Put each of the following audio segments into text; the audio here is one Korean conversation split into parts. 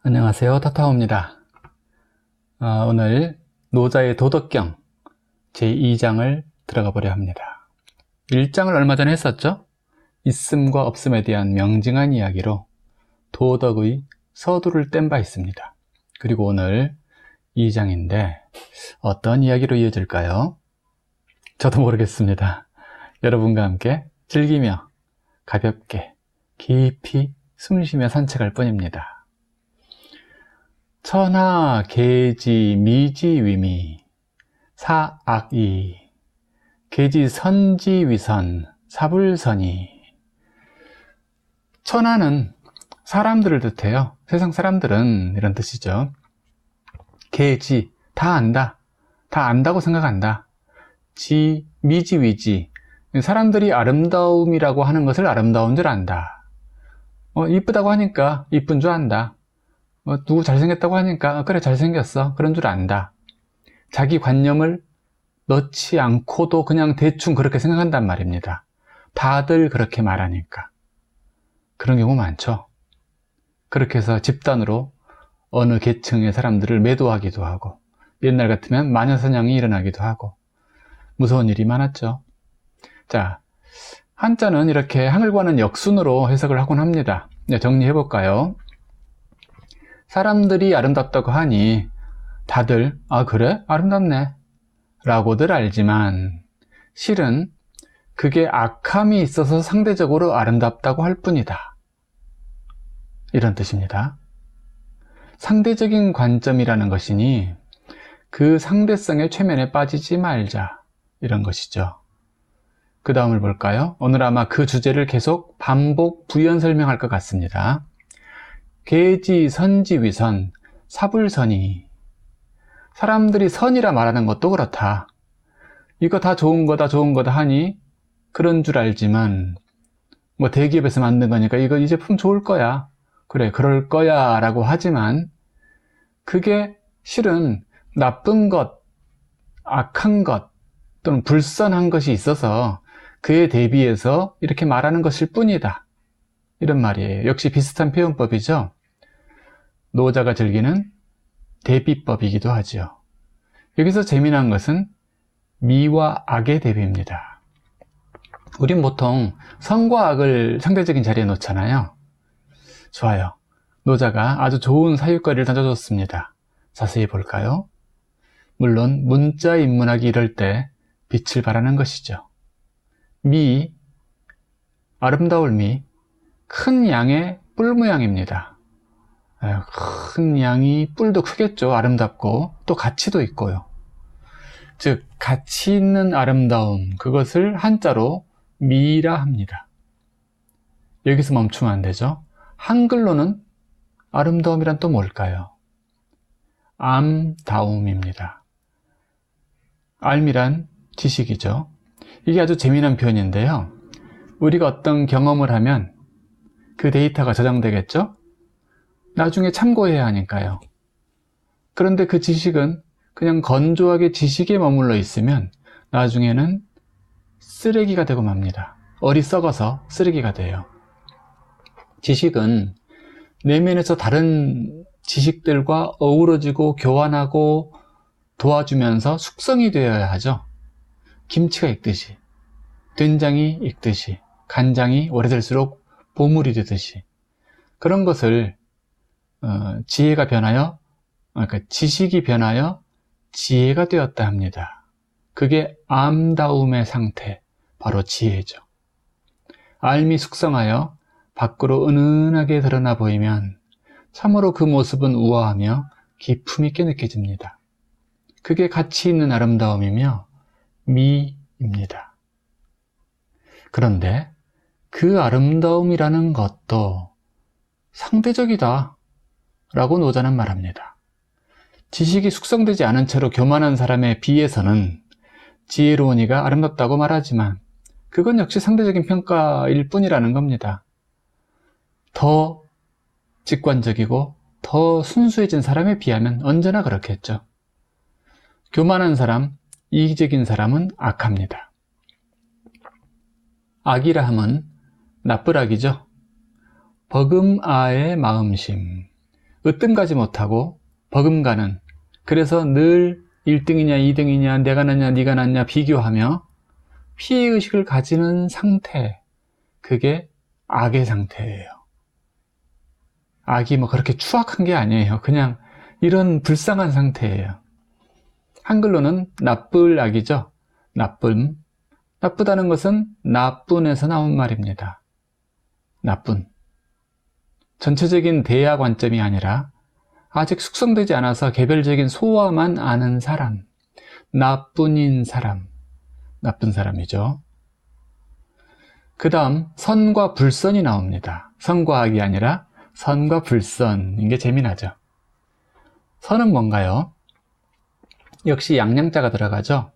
안녕하세요. 타타오입니다. 오늘 노자의 도덕경 제2장을 들어가 보려 합니다. 1장을 얼마 전에 했었죠? 있음과 없음에 대한 명징한 이야기로 도덕의 서두를 뗀 바 있습니다. 그리고 오늘 2장인데 어떤 이야기로 이어질까요? 저도 모르겠습니다. 여러분과 함께 즐기며 가볍게 깊이 숨쉬며 산책할 뿐입니다. 천하 계지 미지 위미 사악이 계지 선지 위선 사불선이. 천하는 사람들을 뜻해요. 세상 사람들은 이런 뜻이죠. 계지 다 안다, 다 안다고 생각한다. 지 미지 위지 사람들이 아름다움이라고 하는 것을 아름다운 줄 안다. 이쁘다고 하니까 이쁜 줄 안다. 누구 잘생겼다고 하니까 그래 잘생겼어 그런 줄 안다. 자기 관념을 넣지 않고도 그냥 대충 그렇게 생각한단 말입니다. 다들 그렇게 말하니까. 그런 경우 많죠. 그렇게 해서 집단으로 어느 계층의 사람들을 매도하기도 하고, 옛날 같으면 마녀사냥이 일어나기도 하고 무서운 일이 많았죠. 자, 한자는 이렇게 하늘과는 역순으로 해석을 하곤 합니다. 정리해 볼까요? 사람들이 아름답다고 하니 다들 그래? 아름답네 라고들 알지만 실은 그게 악함이 있어서 상대적으로 아름답다고 할 뿐이다. 이런 뜻입니다. 상대적인 관점이라는 것이니 그 상대성의 최면에 빠지지 말자, 이런 것이죠. 그 다음을 볼까요? 오늘 아마 그 주제를 계속 반복 부연 설명할 것 같습니다. 계지 선지 위선 사불선이. 사람들이 선이라 말하는 것도 그렇다. 이거 다 좋은 거다 좋은 거다 하니 그런 줄 알지만 대기업에서 만든 거니까 이거 이 제품 좋을 거야, 그래 그럴 거야 라고 하지만 그게 실은 나쁜 것, 악한 것 또는 불선한 것이 있어서 그에 대비해서 이렇게 말하는 것일 뿐이다, 이런 말이에요. 역시 비슷한 표현법이죠. 노자가 즐기는 대비법이기도 하죠. 여기서 재미난 것은 미와 악의 대비입니다. 우린 보통 선과 악을 상대적인 자리에 놓잖아요. 좋아요. 노자가 아주 좋은 사유거리를 던져줬습니다. 자세히 볼까요? 물론 문자 인문학이 이럴 때 빛을 발하는 것이죠. 미, 아름다울 미, 큰 양의 뿔 모양입니다. 큰 양이 뿔도 크겠죠. 아름답고 또 가치도 있고요. 즉 가치 있는 아름다움, 그것을 한자로 미라 합니다. 여기서 멈추면 안 되죠. 한글로는 아름다움이란 또 뭘까요? 암다움입니다. 알미란 지식이죠. 이게 아주 재미난 표현인데요. 우리가 어떤 경험을 하면 그 데이터가 저장되겠죠? 나중에 참고해야 하니까요. 그런데 그 지식은 그냥 건조하게 지식에 머물러 있으면 나중에는 쓰레기가 되고 맙니다. 얼이 썩어서 쓰레기가 돼요. 지식은 내면에서 다른 지식들과 어우러지고 교환하고 도와주면서 숙성이 되어야 하죠. 김치가 익듯이, 된장이 익듯이, 간장이 오래될수록 보물이 되듯이, 그런 것을 지혜가 변하여, 그러니까 지식이 변하여 지혜가 되었다 합니다. 그게 암다움의 상태, 바로 지혜죠. 알미 숙성하여 밖으로 은은하게 드러나 보이면 참으로 그 모습은 우아하며 기품 있게 느껴집니다. 그게 가치 있는 아름다움이며 미입니다. 그런데 그 아름다움이라는 것도 상대적이다 라고 노자는 말합니다. 지식이 숙성되지 않은 채로 교만한 사람에 비해서는 지혜로운 이가 아름답다고 말하지만 그건 역시 상대적인 평가일 뿐이라는 겁니다. 더 직관적이고 더 순수해진 사람에 비하면 언제나 그렇겠죠. 교만한 사람, 이기적인 사람은 악합니다. 악이라 함은 나쁠 악이죠. 버금아의 마음심, 으뜸가지 못하고 버금가는, 그래서 늘 1등이냐 2등이냐 내가 낫냐 네가 낫냐 비교하며 피해의식을 가지는 상태, 그게 악의 상태예요. 악이 뭐 그렇게 추악한 게 아니에요. 그냥 이런 불쌍한 상태예요. 한글로는 나쁠 악이죠. 나쁨. 나쁘다는 것은 나쁜에서 나온 말입니다. 나쁜. 전체적인 대야 관점이 아니라 아직 숙성되지 않아서 개별적인 소화만 아는 사람, 나뿐인 사람, 나쁜 사람이죠. 그 다음 선과 불선이 나옵니다. 선과 악이 아니라 선과 불선인 게 재미나죠. 선은 뭔가요? 역시 양양자가 들어가죠.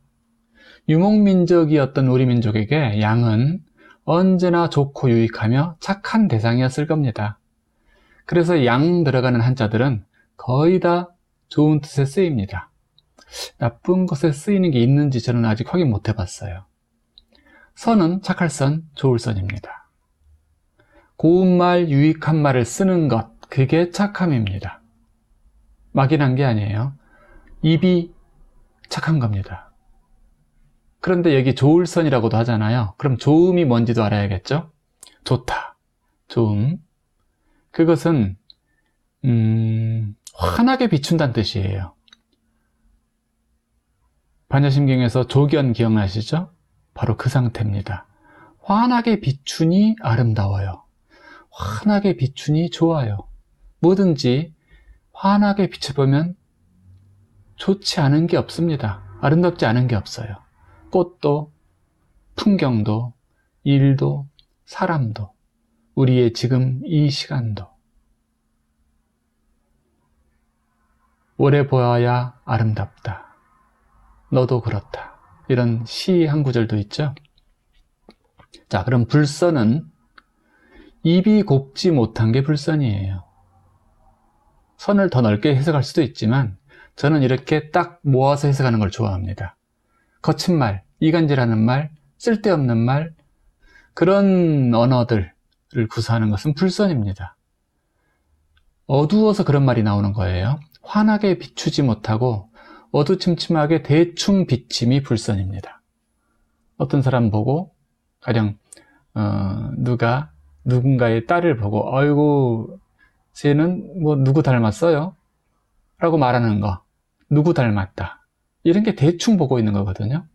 유목민족이었던 우리 민족에게 양은 언제나 좋고 유익하며 착한 대상이었을 겁니다. 그래서 양 들어가는 한자들은 거의 다 좋은 뜻에 쓰입니다. 나쁜 것에 쓰이는 게 있는지 저는 아직 확인 못 해봤어요. 선은 착할 선, 좋을 선입니다. 고운 말, 유익한 말을 쓰는 것, 그게 착함입니다. 막연한 게 아니에요. 입이 착한 겁니다. 그런데 여기 좋을 선이라고도 하잖아요. 그럼 좋음이 뭔지도 알아야겠죠? 좋다, 좋음. 그것은 환하게 비춘다는 뜻이에요. 반야심경에서 조견 기억나시죠? 바로 그 상태입니다. 환하게 비추니 아름다워요. 환하게 비추니 좋아요. 뭐든지 환하게 비춰보면 좋지 않은 게 없습니다. 아름답지 않은 게 없어요. 꽃도, 풍경도, 일도, 사람도, 우리의 지금 이 시간도. 오래 보아야 아름답다. 너도 그렇다. 이런 시 한 구절도 있죠. 자, 그럼 불선은 입이 곱지 못한 게 불선이에요. 선을 더 넓게 해석할 수도 있지만 저는 이렇게 딱 모아서 해석하는 걸 좋아합니다. 거친 말, 이간질하는 말, 쓸데없는 말, 그런 언어들을 구사하는 것은 불선입니다. 어두워서 그런 말이 나오는 거예요. 환하게 비추지 못하고 어두침침하게 대충 비침이 불선입니다. 어떤 사람 보고 가령 누군가의 딸을 보고 아이고 쟤는 뭐 누구 닮았어요? 라고 말하는 거, 누구 닮았다, 이런 게 대충 보고 있는 거거든요.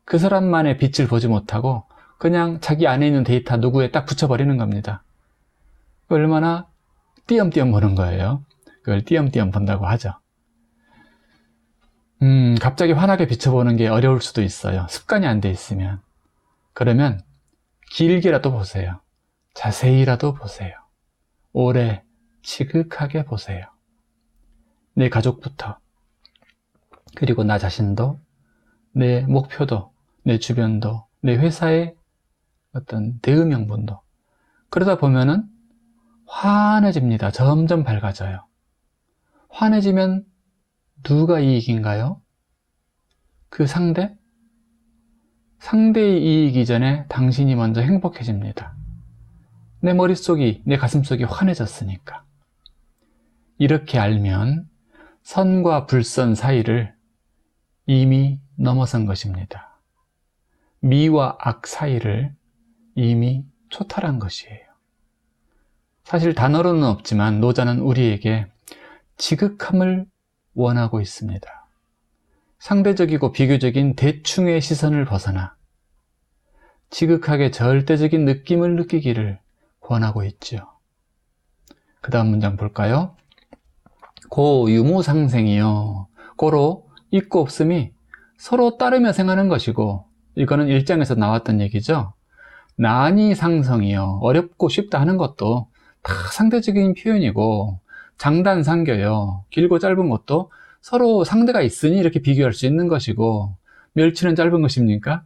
그 사람만의 빛을 보지 못하고 그냥 자기 안에 있는 데이터 누구에 딱 붙여버리는 겁니다. 얼마나 띄엄띄엄 보는 거예요. 그걸 띄엄띄엄 본다고 하죠. 갑자기 환하게 비춰보는 게 어려울 수도 있어요. 습관이 안 돼 있으면. 그러면 길게라도 보세요. 자세히라도 보세요. 오래 지극하게 보세요. 내 가족부터, 그리고 나 자신도, 내 목표도, 내 주변도, 내 회사의 어떤 대응 명분도. 그러다 보면은 환해집니다. 점점 밝아져요. 환해지면 누가 이익인가요? 그 상대? 상대의 이익 이전에 당신이 먼저 행복해집니다. 내 머릿속이, 내 가슴속이 환해졌으니까. 이렇게 알면 선과 불선 사이를 이미 넘어선 것입니다. 미와 악 사이를 이미 초탈한 것이에요. 사실 단어로는 없지만 노자는 우리에게 지극함을 원하고 있습니다. 상대적이고 비교적인 대충의 시선을 벗어나 지극하게 절대적인 느낌을 느끼기를 권하고 있죠. 그 다음 문장 볼까요? 고 유무상생이요. 고로 있고 없음이 서로 따르며 생하는 것이고, 이거는 1장에서 나왔던 얘기죠. 난이 상성이요. 어렵고 쉽다 하는 것도 다 상대적인 표현이고, 장단상교요. 길고 짧은 것도 서로 상대가 있으니 이렇게 비교할 수 있는 것이고, 멸치는 짧은 것입니까?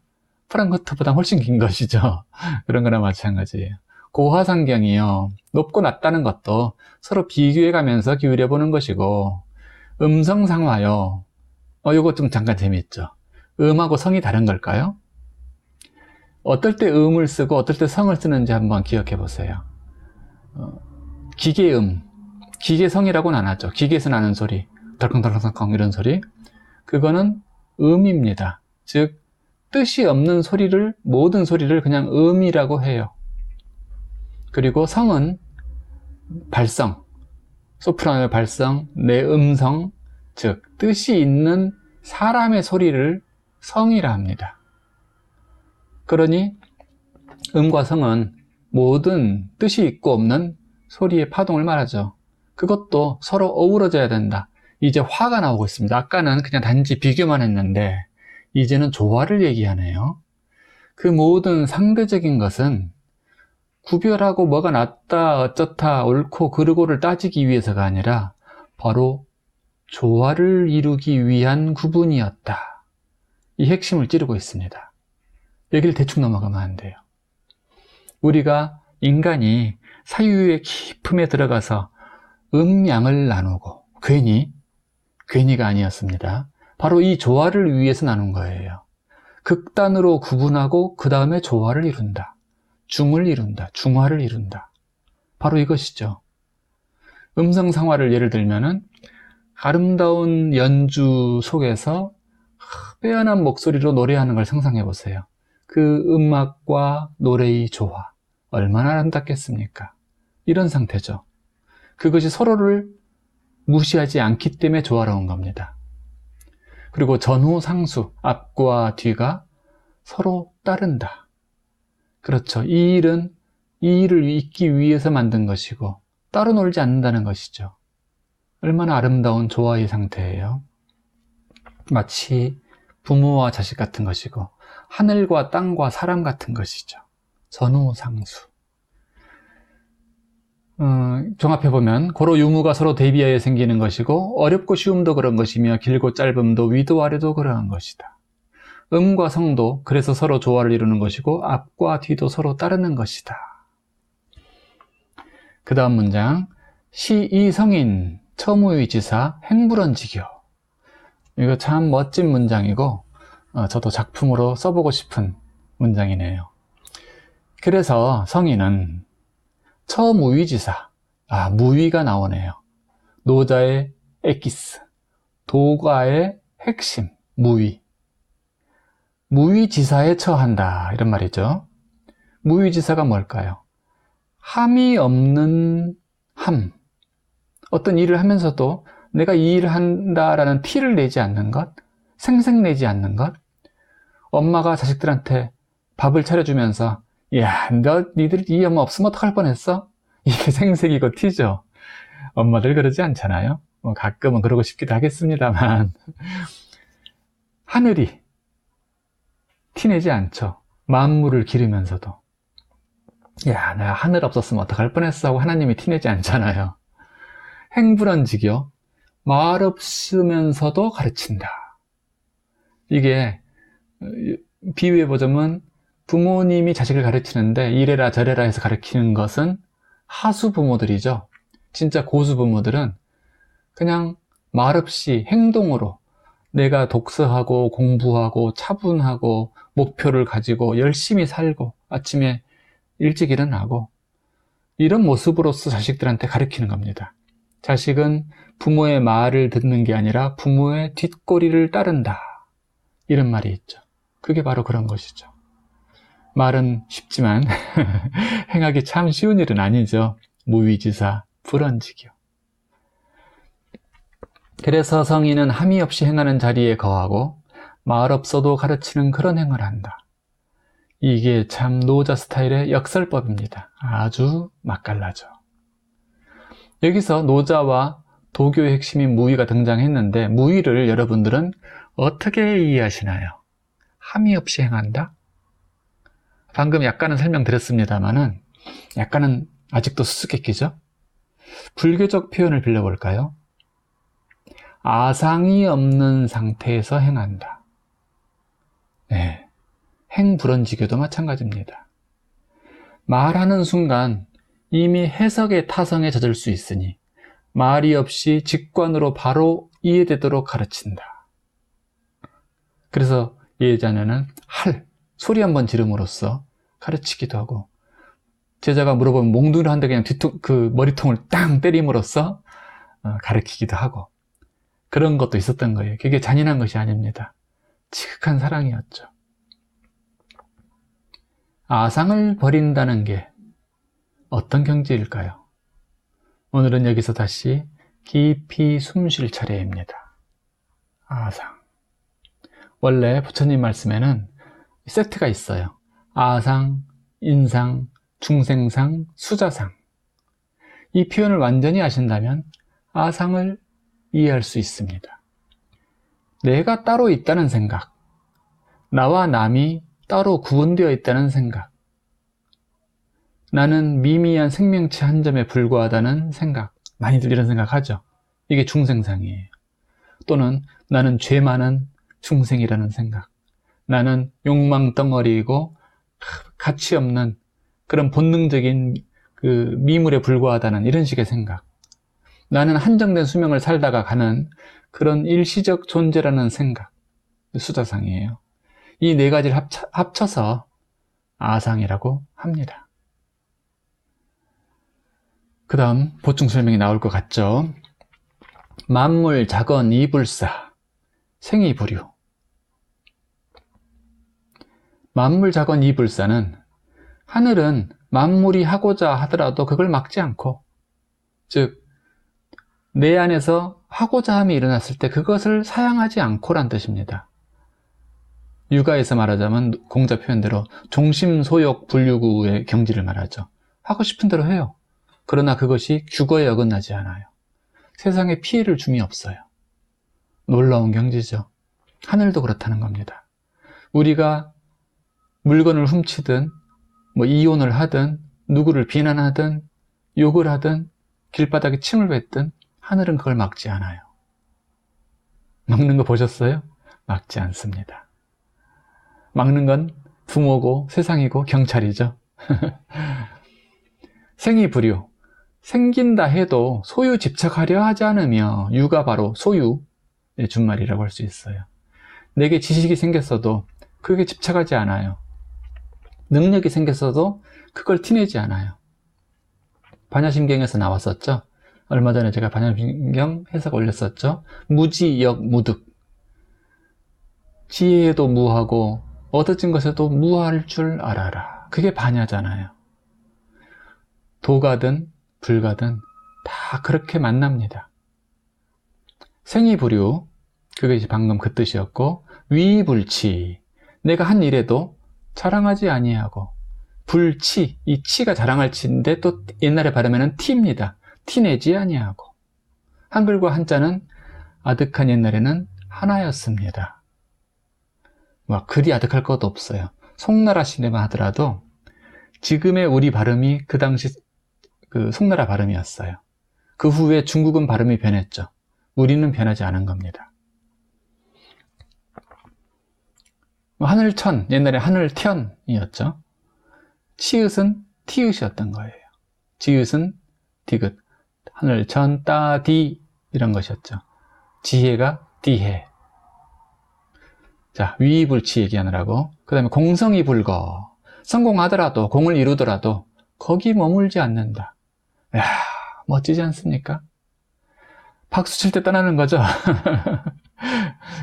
프랑크트보다 훨씬 긴 것이죠. 그런 거나 마찬가지예요. 고화상경이요. 높고 낮다는 것도 서로 비교해가면서 기울여보는 것이고, 음성상화요. 요거 좀 잠깐 재미있죠. 음하고 성이 다른 걸까요? 어떨 때 음을 쓰고 어떨 때 성을 쓰는지 한번 기억해 보세요. 기계음, 기계성이라고는 안 하죠. 기계에서 나는 소리, 덜컹덜컹덜컹 이런 소리. 그거는 음입니다. 즉 뜻이 없는 소리를, 모든 소리를 그냥 음이라고 해요. 그리고 성은 발성, 소프라노의 발성, 내 음성, 즉 뜻이 있는 사람의 소리를 성이라 합니다. 그러니 음과 성은 모든 뜻이 있고 없는 소리의 파동을 말하죠. 그것도 서로 어우러져야 된다. 이제 화가 나오고 있습니다. 아까는 그냥 단지 비교만 했는데 이제는 조화를 얘기하네요. 그 모든 상대적인 것은 구별하고 뭐가 낫다, 어쩌다, 옳고 그르고를 따지기 위해서가 아니라 바로 조화를 이루기 위한 구분이었다. 이 핵심을 찌르고 있습니다. 여기를 대충 넘어가면 안 돼요. 우리가 인간이 사유의 깊음에 들어가서 음양을 나누고 괜히가 아니었습니다. 바로 이 조화를 위해서 나눈 거예요. 극단으로 구분하고 그 다음에 조화를 이룬다. 중을 이룬다. 중화를 이룬다. 바로 이것이죠. 음성상화를 예를 들면은 아름다운 연주 속에서 빼어난 목소리로 노래하는 걸 상상해 보세요. 그 음악과 노래의 조화, 얼마나 아름답겠습니까? 이런 상태죠. 그것이 서로를 무시하지 않기 때문에 조화로운 겁니다. 그리고 전후 상수, 앞과 뒤가 서로 따른다. 그렇죠. 이 일을 잊기 위해서 만든 것이고 따로 놀지 않는다는 것이죠. 얼마나 아름다운 조화의 상태예요. 마치 부모와 자식 같은 것이고 하늘과 땅과 사람 같은 것이죠. 전후상수. 종합해보면 고로 유무가 서로 대비하여 생기는 것이고 어렵고 쉬움도 그런 것이며 길고 짧음도 위도 아래도 그러한 것이다. 음과 성도 그래서 서로 조화를 이루는 것이고 앞과 뒤도 서로 따르는 것이다. 그 다음 문장 시이성인 처무의지사 행불언지교. 이거 참 멋진 문장이고 저도 작품으로 써보고 싶은 문장이네요. 그래서 성인은 처무의지사, 무의가 나오네요. 노자의 에키스, 도가의 핵심, 무의지사에 처한다 이런 말이죠. 무의지사가 뭘까요? 함이 없는 함. 어떤 일을 하면서도 내가 이 일을 한다라는 티를 내지 않는 것, 생색내지 않는 것. 엄마가 자식들한테 밥을 차려주면서 야, 니들 이 엄마 없으면 어떡할 뻔했어? 이게 생색이고 티죠. 엄마들 그러지 않잖아요. 가끔은 그러고 싶기도 하겠습니다만 하늘이 티내지 않죠. 만물을 기르면서도 야, 내가 하늘 없었으면 어떡할 뻔했어 하고 하나님이 티내지 않잖아요. 행불언지교, 말 없으면서도 가르친다. 이게 비유해보자면 부모님이 자식을 가르치는데 이래라 저래라 해서 가르치는 것은 하수 부모들이죠. 진짜 고수 부모들은 그냥 말없이 행동으로 내가 독서하고 공부하고 차분하고 목표를 가지고 열심히 살고 아침에 일찍 일어나고 이런 모습으로서 자식들한테 가르치는 겁니다. 자식은 부모의 말을 듣는 게 아니라 부모의 뒷꼬리를 따른다. 이런 말이 있죠. 그게 바로 그런 것이죠. 말은 쉽지만 행하기 참 쉬운 일은 아니죠. 무의지사, 불언지교. 그래서 성인은 함이 없이 행하는 자리에 거하고 말 없어도 가르치는 그런 행을 한다. 이게 참 노자 스타일의 역설법입니다. 아주 맛깔나죠. 여기서 노자와 도교의 핵심인 무의가 등장했는데 무의를 여러분들은 어떻게 이해하시나요? 함이 없이 행한다? 방금 약간은 설명드렸습니다만은 약간은 아직도 수수께끼죠? 불교적 표현을 빌려볼까요? 아상이 없는 상태에서 행한다. 네, 행불언지교도 마찬가지입니다. 말하는 순간 이미 해석의 타성에 젖을 수 있으니 말이 없이 직관으로 바로 이해되도록 가르친다. 그래서 예전에는 소리 한번 지름으로써 가르치기도 하고 제자가 물어보면 몽둥이를 한데 그냥 머리통을 땅 때림으로써 가르치기도 하고 그런 것도 있었던 거예요. 그게 잔인한 것이 아닙니다. 지극한 사랑이었죠. 아상을 버린다는 게 어떤 경지일까요? 오늘은 여기서 다시 깊이 숨 쉴 차례입니다. 아상. 원래 부처님 말씀에는 세트가 있어요. 아상, 인상, 중생상, 수자상. 이 표현을 완전히 아신다면 아상을 이해할 수 있습니다. 내가 따로 있다는 생각, 나와 남이 따로 구분되어 있다는 생각, 나는 미미한 생명체 한 점에 불과하다는 생각, 많이들 이런 생각하죠. 이게 중생상이에요. 또는 나는 죄 많은 중생이라는 생각, 나는 욕망 덩어리이고 가치 없는 그런 본능적인 그 미물에 불과하다는 이런 식의 생각, 나는 한정된 수명을 살다가 가는 그런 일시적 존재라는 생각, 수자상이에요. 이 네 가지를 합쳐서 아상이라고 합니다. 그 다음 보충 설명이 나올 것 같죠. 만물 작언 이불사 생이부류. 만물 작언 이불사는 하늘은 만물이 하고자 하더라도 그걸 막지 않고, 즉 내 안에서 하고자 함이 일어났을 때 그것을 사양하지 않고란 뜻입니다. 육아에서 말하자면 공자 표현대로 종심소욕 불유구의 경지를 말하죠. 하고 싶은 대로 해요. 그러나 그것이 규거에 어긋나지 않아요. 세상에 피해를 줌이 없어요. 놀라운 경지죠. 하늘도 그렇다는 겁니다. 우리가 물건을 훔치든 이혼을 하든 누구를 비난하든 욕을 하든 길바닥에 침을 뱉든 하늘은 그걸 막지 않아요. 막는 거 보셨어요? 막지 않습니다. 막는 건 부모고 세상이고 경찰이죠. 생이부류. 생긴다 해도 소유 집착하려 하지 않으며 유가 바로 소유의 준말이라고 할 수 있어요. 내게 지식이 생겼어도 그게 집착하지 않아요. 능력이 생겼어도 그걸 티내지 않아요. 반야심경에서 나왔었죠. 얼마 전에 제가 반야심경 해석 올렸었죠. 무지역 무득. 지혜에도 무하고 얻어진 것에도 무할 줄 알아라. 그게 반야잖아요. 도가든 불가든 다 그렇게 만납니다. 생이부류, 그것이 방금 그 뜻이었고, 위불치, 내가 한 일에도 자랑하지 아니하고, 불치, 이 치가 자랑할 치인데 또 옛날에 발음에는 티입니다. 티내지 아니하고. 한글과 한자는 아득한 옛날에는 하나였습니다. 그리 아득할 것도 없어요. 송나라 시대만 하더라도 지금의 우리 발음이 그 당시 그 송나라 발음이었어요. 그 후에 중국은 발음이 변했죠. 우리는 변하지 않은 겁니다. 하늘천, 옛날에 하늘천이었죠. 치읓은 티읕이었던 거예요. 지읒은 디귿, 하늘천, 따디 이런 것이었죠. 지혜가 디해. 자, 위불치 얘기하느라고. 그 다음에 공성이 불거. 성공하더라도, 공을 이루더라도 거기 머물지 않는다. 이야, 멋지지 않습니까? 박수 칠 때 떠나는 거죠.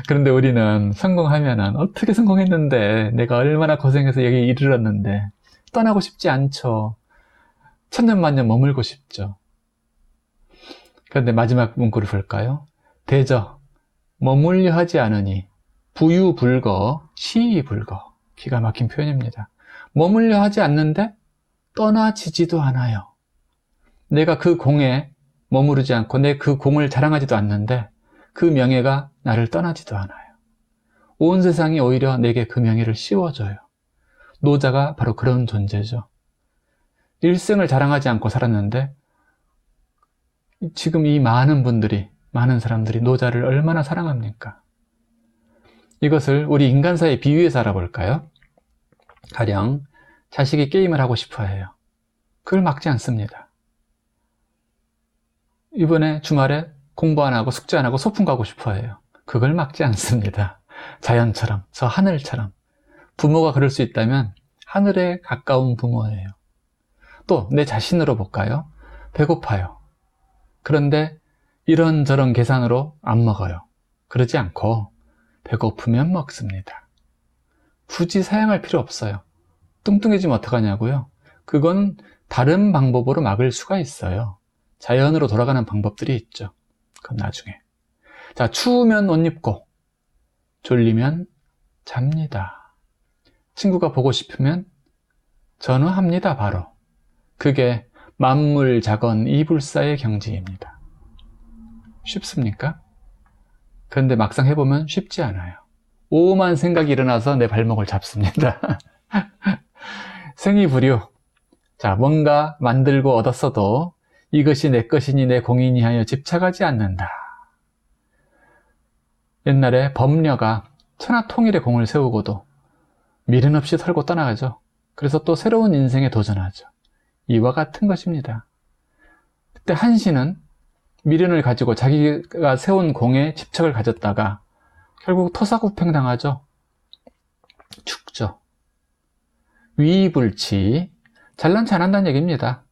그런데 우리는 성공하면은 어떻게 성공했는데, 내가 얼마나 고생해서 여기 이르렀는데 떠나고 싶지 않죠. 천년만년 머물고 싶죠. 그런데 마지막 문구를 볼까요? 대저 머물려 하지 않으니 부유불거 시이불거. 기가 막힌 표현입니다. 머물려 하지 않는데 떠나지지도 않아요. 내가 그 공에 머무르지 않고 내 그 공을 자랑하지도 않는데 그 명예가 나를 떠나지도 않아요. 온 세상이 오히려 내게 그 명예를 씌워줘요. 노자가 바로 그런 존재죠. 일생을 자랑하지 않고 살았는데 지금 이 많은 사람들이 노자를 얼마나 사랑합니까? 이것을 우리 인간사에 비유해서 알아볼까요? 가령 자식이 게임을 하고 싶어 해요. 그걸 막지 않습니다. 이번에 주말에 공부 안 하고 숙제 안 하고 소풍 가고 싶어 해요. 그걸 막지 않습니다. 자연처럼, 저 하늘처럼. 부모가 그럴 수 있다면 하늘에 가까운 부모예요. 또 내 자신으로 볼까요? 배고파요. 그런데 이런저런 계산으로 안 먹어요. 그러지 않고 배고프면 먹습니다. 굳이 사양할 필요 없어요. 뚱뚱해지면 어떡하냐고요? 그건 다른 방법으로 막을 수가 있어요. 자연으로 돌아가는 방법들이 있죠. 그건 나중에. 자, 추우면 옷 입고, 졸리면 잡니다. 친구가 보고 싶으면 전화합니다, 바로. 그게 만물작언 이불사의 경지입니다. 쉽습니까? 그런데 막상 해보면 쉽지 않아요. 오만 생각이 일어나서 내 발목을 잡습니다. 생이부류. 자, 뭔가 만들고 얻었어도 이것이 내 것이니 내 공이니 하여 집착하지 않는다. 옛날에 범녀가 천하통일의 공을 세우고도 미련 없이 털고 떠나가죠. 그래서 또 새로운 인생에 도전하죠. 이와 같은 것입니다. 그때 한신은 미련을 가지고 자기가 세운 공에 집착을 가졌다가 결국 토사구팽당하죠. 죽죠. 위불치, 잘난 잘한다는 얘기입니다.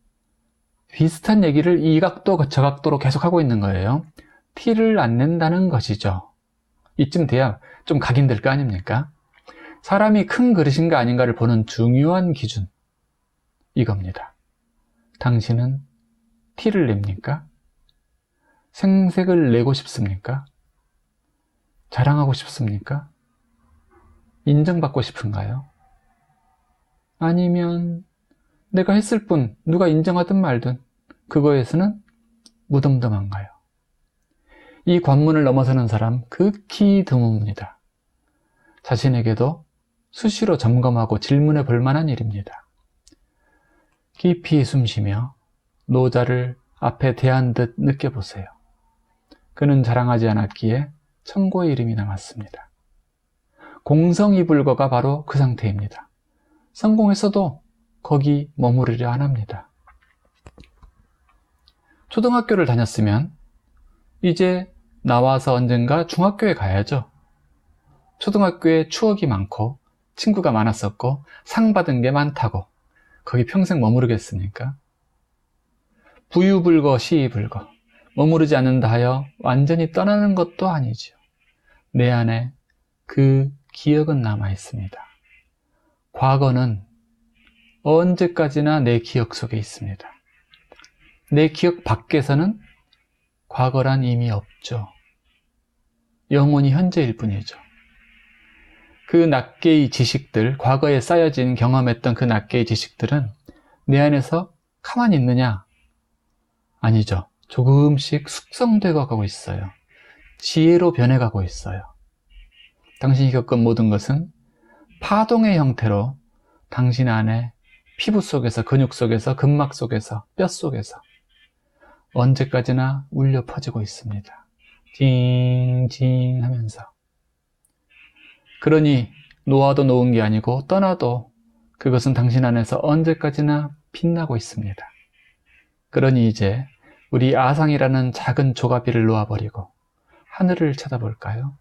비슷한 얘기를 이 각도 저 각도로 계속하고 있는 거예요. 티를 안 낸다는 것이죠. 이쯤 돼야 좀 각인될 거 아닙니까? 사람이 큰 그릇인가 아닌가를 보는 중요한 기준, 이겁니다. 당신은 티를 냅니까? 생색을 내고 싶습니까? 자랑하고 싶습니까? 인정받고 싶은가요? 아니면 내가 했을 뿐 누가 인정하든 말든 그거에서는 무덤덤한가요? 이 관문을 넘어서는 사람 극히 드뭅니다. 자신에게도 수시로 점검하고 질문해 볼 만한 일입니다. 깊이 숨쉬며 노자를 앞에 대한 듯 느껴보세요. 그는 자랑하지 않았기에 천고의 이름이 남았습니다. 공성이불거가 바로 그 상태입니다. 성공했어도 거기 머무르려 안 합니다. 초등학교를 다녔으면 이제 나와서 언젠가 중학교에 가야죠. 초등학교에 추억이 많고 친구가 많았었고 상 받은 게 많다고 거기 평생 머무르겠습니까? 부유불거 시이불거, 머무르지 않는다 하여 완전히 떠나는 것도 아니죠. 내 안에 그 기억은 남아 있습니다. 과거는 언제까지나 내 기억 속에 있습니다. 내 기억 밖에서는 과거란 이미 없죠. 영원히 현재일 뿐이죠. 그 낱개의 지식들, 과거에 쌓여진 경험했던 그 낱개의 지식들은 내 안에서 가만히 있느냐? 아니죠. 조금씩 숙성되어 가고 있어요. 지혜로 변해가고 있어요. 당신이 겪은 모든 것은 파동의 형태로 당신 안에 피부 속에서, 근육 속에서, 근막 속에서, 뼈 속에서 언제까지나 울려 퍼지고 있습니다. 징징 하면서. 그러니 놓아도 놓은 게 아니고 떠나도 그것은 당신 안에서 언제까지나 빛나고 있습니다. 그러니 이제 우리 아상이라는 작은 조가비를 놓아버리고 하늘을 쳐다볼까요?